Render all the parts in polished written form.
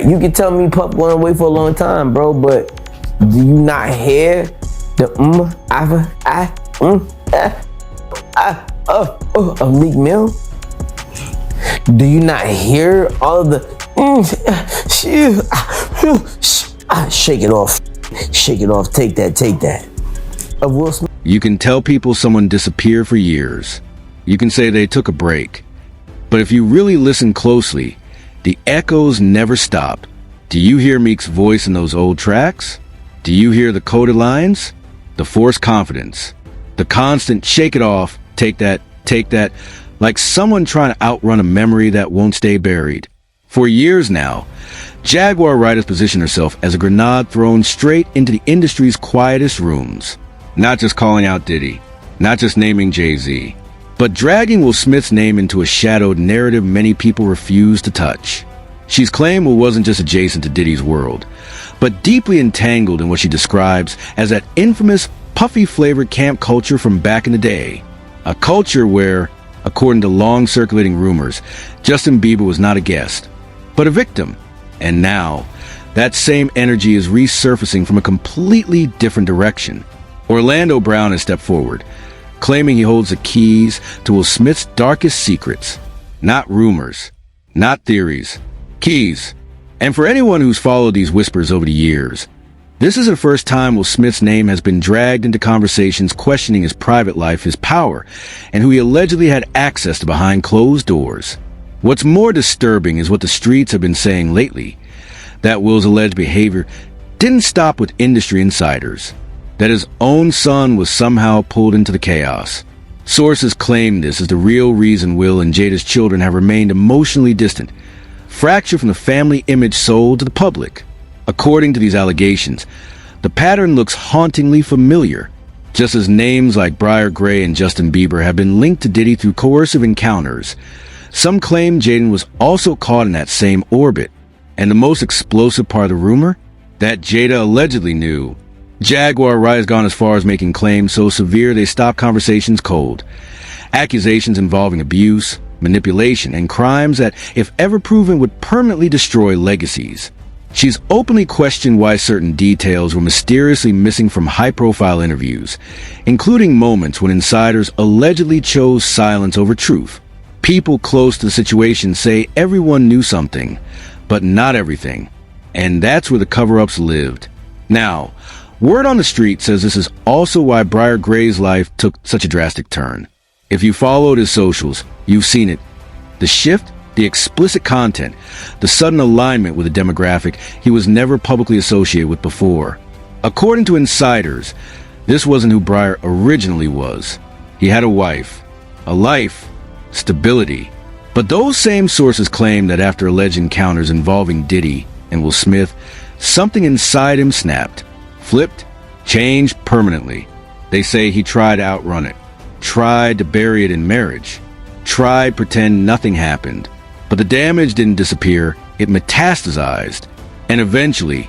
You can tell me Pup going away for a long time, bro, but do you not hear the of Meek Mill? Do you not hear all of the shake it off, take that of Will Smith? You can tell people someone disappeared for years. You can say they took a break. But if you really listen closely, the echoes never stop. Do you hear Meek's voice in those old tracks? Do you hear the coded lines? The forced confidence. The constant shake it off, take that, like someone trying to outrun a memory that won't stay buried. For years now, Jaguar Wright has positioned herself as a grenade thrown straight into the industry's quietest rooms. Not just calling out Diddy, not just naming Jay-Z, but dragging Will Smith's name into a shadowed narrative many people refuse to touch. She's claimed Will wasn't just adjacent to Diddy's world, but deeply entangled in what she describes as that infamous puffy-flavored camp culture from back in the day. A culture where, according to long-circulating rumors, Justin Bieber was not a guest, but a victim. And now, that same energy is resurfacing from a completely different direction. Orlando Brown has stepped forward, claiming he holds the keys to Will Smith's darkest secrets. Not rumors, not theories, keys. And for anyone who's followed these whispers over the years, this is the first time Will Smith's name has been dragged into conversations questioning his private life, his power, and who he allegedly had access to behind closed doors. What's more disturbing is what the streets have been saying lately, that Will's alleged behavior didn't stop with industry insiders, that his own son was somehow pulled into the chaos. Sources claim this is the real reason Will and Jada's children have remained emotionally distant, fractured from the family image sold to the public. According to these allegations, the pattern looks hauntingly familiar, just as names like Briar Gray and Justin Bieber have been linked to Diddy through coercive encounters. Some claim Jaden was also caught in that same orbit, and the most explosive part of the rumor? That Jada allegedly knew. Jaguar Wright has gone as far as making claims so severe they stop conversations cold. Accusations involving abuse, manipulation, and crimes that, if ever proven, would permanently destroy legacies. She's openly questioned why certain details were mysteriously missing from high-profile interviews, including moments when insiders allegedly chose silence over truth. People close to the situation say everyone knew something, but not everything. And that's where the cover-ups lived. Now, word on the street says this is also why Briar Gray's life took such a drastic turn. If you followed his socials, you've seen it. The shift, the explicit content, the sudden alignment with a demographic he was never publicly associated with before. According to insiders, this wasn't who Briar originally was. He had a wife, a life, stability. But those same sources claim that after alleged encounters involving Diddy and Will Smith, something inside him snapped, flipped, changed permanently. They say he tried to outrun it, tried to bury it in marriage, tried to pretend nothing happened. But the damage didn't disappear, it metastasized. And eventually,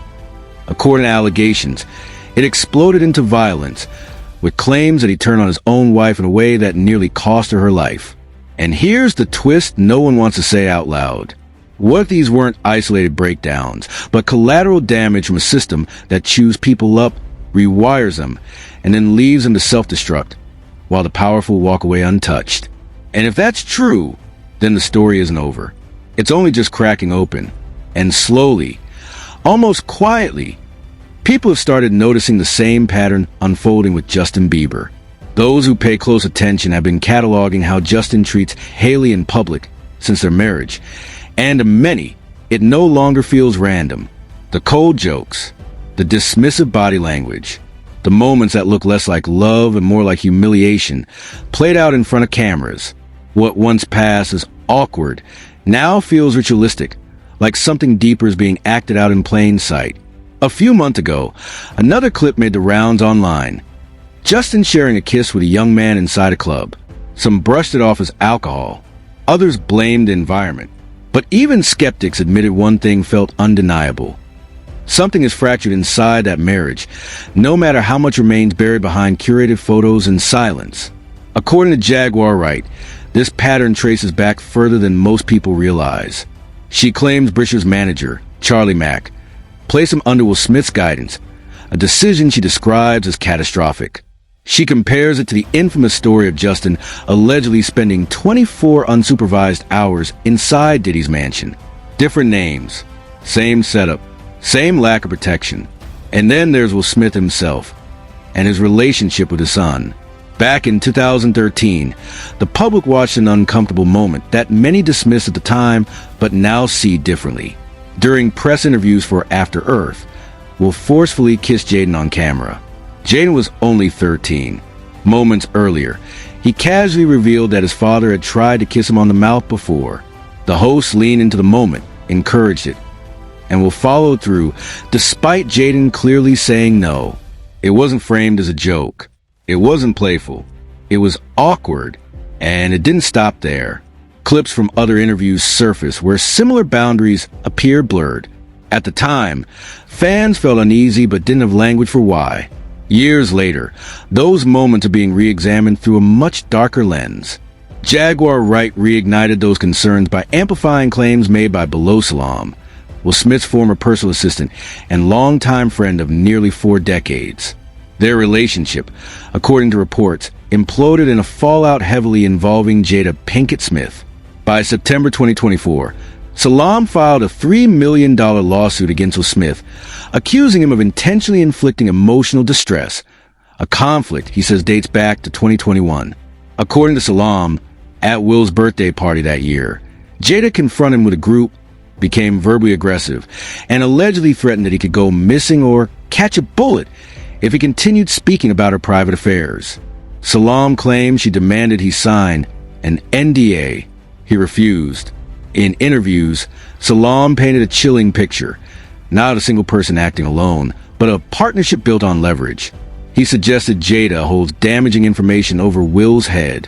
according to allegations, it exploded into violence, with claims that he turned on his own wife in a way that nearly cost her life. And here's the twist no one wants to say out loud. What if these weren't isolated breakdowns, but collateral damage from a system that chews people up, rewires them, and then leaves them to self-destruct, while the powerful walk away untouched? And if that's true, then the story isn't over. It's only just cracking open. And slowly, almost quietly, people have started noticing the same pattern unfolding with Justin Bieber. Those who pay close attention have been cataloging how Justin treats Hailey in public since their marriage. And to many, it no longer feels random. The cold jokes, the dismissive body language, the moments that look less like love and more like humiliation, played out in front of cameras. What once passed as awkward now feels ritualistic, like something deeper is being acted out in plain sight. A few months ago, another clip made the rounds online. Justin sharing a kiss with a young man inside a club. Some brushed it off as alcohol. Others blamed the environment. But even skeptics admitted one thing felt undeniable. Something is fractured inside that marriage, no matter how much remains buried behind curated photos and silence. According to Jaguar Wright, this pattern traces back further than most people realize. She claims Brisher's manager, Charlie Mack, place him under Will Smith's guidance, a decision she describes as catastrophic. She compares it to the infamous story of Justin allegedly spending 24 unsupervised hours inside Diddy's mansion. Different names, same setup, same lack of protection. And then there's Will Smith himself and his relationship with his son. Back in 2013, the public watched an uncomfortable moment that many dismissed at the time but now see differently. During press interviews for After Earth, Will forcefully kissed Jaden on camera. Jaden was only 13. Moments earlier, he casually revealed that his father had tried to kiss him on the mouth before. The host leaned into the moment, encouraged it, and Will followed through despite Jaden clearly saying no. It wasn't framed as a joke. It wasn't playful. It was awkward, and it didn't stop there. Clips from other interviews surfaced where similar boundaries appear blurred. At the time, fans felt uneasy but didn't have language for why. Years later, those moments are being re-examined through a much darker lens. Jaguar Wright reignited those concerns by amplifying claims made by Below Salam, Will Smith's former personal assistant and longtime friend of nearly 4 decades. Their relationship, according to reports, imploded in a fallout heavily involving Jada Pinkett Smith. By September 2024, Salam filed a $3 million lawsuit against Will Smith, accusing him of intentionally inflicting emotional distress, a conflict he says dates back to 2021. According to Salam, at Will's birthday party that year, Jada confronted him with a group, became verbally aggressive, and allegedly threatened that he could go missing or catch a bullet if he continued speaking about her private affairs. Salam claimed she demanded he sign an NDA. He refused. In interviews, Salam painted a chilling picture, not a single person acting alone, but a partnership built on leverage. He suggested Jada holds damaging information over Will's head,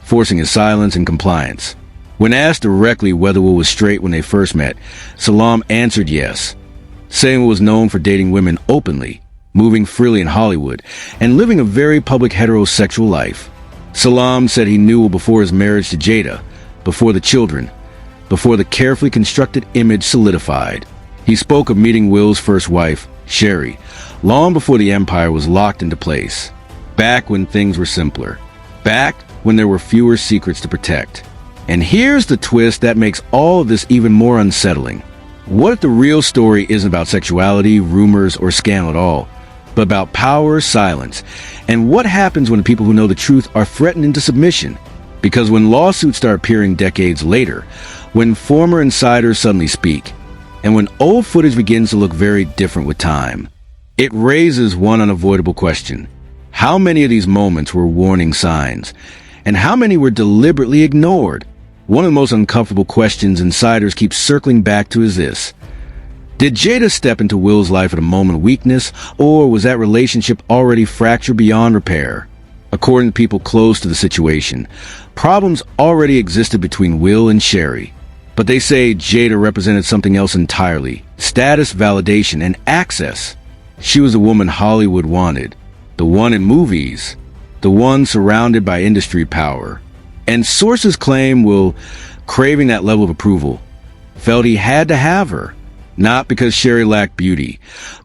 forcing his silence and compliance. When asked directly whether Will was straight when they first met, Salam answered yes, saying Will was known for dating women openly, moving freely in Hollywood, and living a very public heterosexual life. Salam said he knew Will before his marriage to Jada, before the children, before the carefully constructed image solidified. He spoke of meeting Will's first wife, Sherry, long before the empire was locked into place. Back when things were simpler. Back when there were fewer secrets to protect. And here's the twist that makes all of this even more unsettling. What if the real story isn't about sexuality, rumors, or scandal at all, but about power, silence, and what happens when people who know the truth are threatened into submission? Because when lawsuits start appearing decades later, when former insiders suddenly speak, and when old footage begins to look very different with time, it raises one unavoidable question. How many of these moments were warning signs? And how many were deliberately ignored? One of the most uncomfortable questions insiders keep circling back to is this. Did Jada step into Will's life at a moment of weakness, or was that relationship already fractured beyond repair? According to people close to the situation, problems already existed between Will and Sherry. But they say Jada represented something else entirely. Status, validation, and access. She was the woman Hollywood wanted. The one in movies. The one surrounded by industry power. And sources claim Will, craving that level of approval, felt he had to have her. Not because Sherry lacked beauty,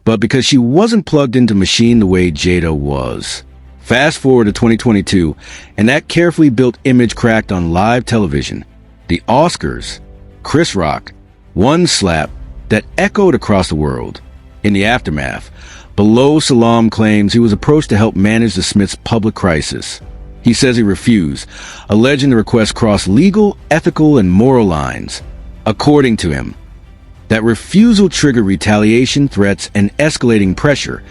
but because she wasn't plugged into machine the way Jada was. Fast forward to 2022, and that carefully built image cracked on live television. The Oscars. Chris Rock. One slap that echoed across the world. In the aftermath, Below Salam claims he was approached to help manage the Smiths' public crisis. He says he refused, alleging the request crossed legal, ethical, and moral lines. According to him, that refusal triggered retaliation, threats, and escalating pressure,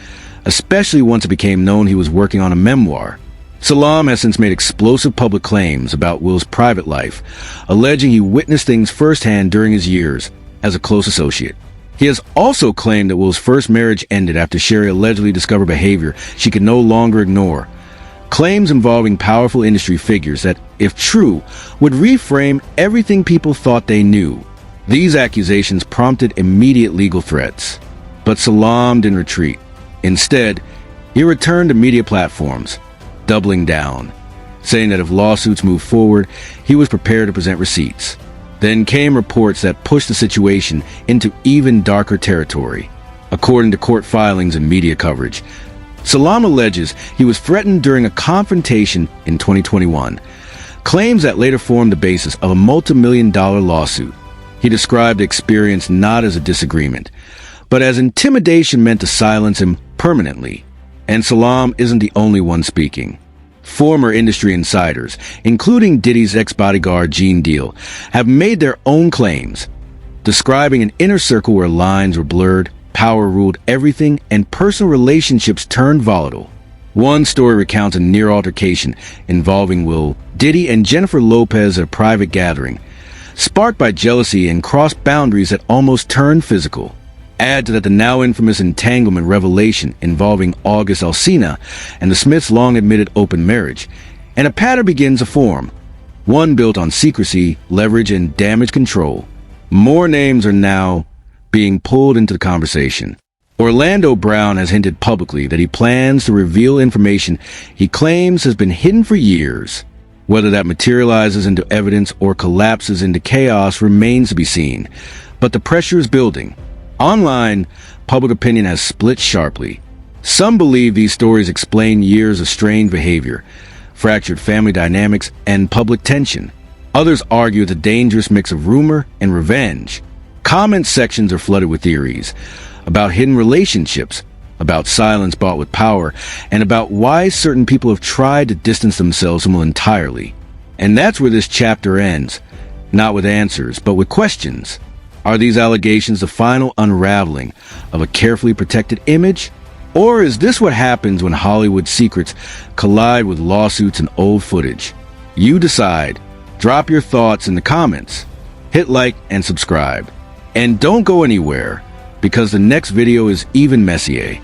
especially once it became known he was working on a memoir. Salam has since made explosive public claims about Will's private life, alleging he witnessed things firsthand during his years as a close associate. He has also claimed that Will's first marriage ended after Sherry allegedly discovered behavior she could no longer ignore. Claims involving powerful industry figures that, if true, would reframe everything people thought they knew. These accusations prompted immediate legal threats. But Salam didn't retreat. Instead, he returned to media platforms, doubling down, saying that if lawsuits moved forward, he was prepared to present receipts. Then came reports that pushed the situation into even darker territory. According to court filings and media coverage, Salam alleges he was threatened during a confrontation in 2021, claims that later formed the basis of a multi-million-dollar lawsuit. He described the experience not as a disagreement, but as intimidation meant to silence him permanently. And Salam isn't the only one speaking. Former industry insiders, including Diddy's ex-bodyguard Gene Deal, have made their own claims, describing an inner circle where lines were blurred, power ruled everything, and personal relationships turned volatile. One story recounts a near altercation involving Will Diddy and Jennifer Lopez at a private gathering, sparked by jealousy and crossed boundaries that almost turned physical. Add to that the now infamous entanglement revelation involving August Alsina and the Smiths' long-admitted open marriage, and a pattern begins to form, one built on secrecy, leverage, and damage control. More names are now being pulled into the conversation. Orlando Brown has hinted publicly that he plans to reveal information he claims has been hidden for years. Whether that materializes into evidence or collapses into chaos remains to be seen, but the pressure is building. Online, public opinion has split sharply. Some believe these stories explain years of strained behavior, fractured family dynamics, and public tension. Others argue it's a dangerous mix of rumor and revenge. Comment sections are flooded with theories about hidden relationships, about silence bought with power, and about why certain people have tried to distance themselves from him entirely. And that's where this chapter ends, not with answers, but with questions. Are these allegations the final unraveling of a carefully protected image? Or is this what happens when Hollywood secrets collide with lawsuits and old footage? You decide. Drop your thoughts in the comments. Hit like and subscribe. And don't go anywhere, because the next video is even messier.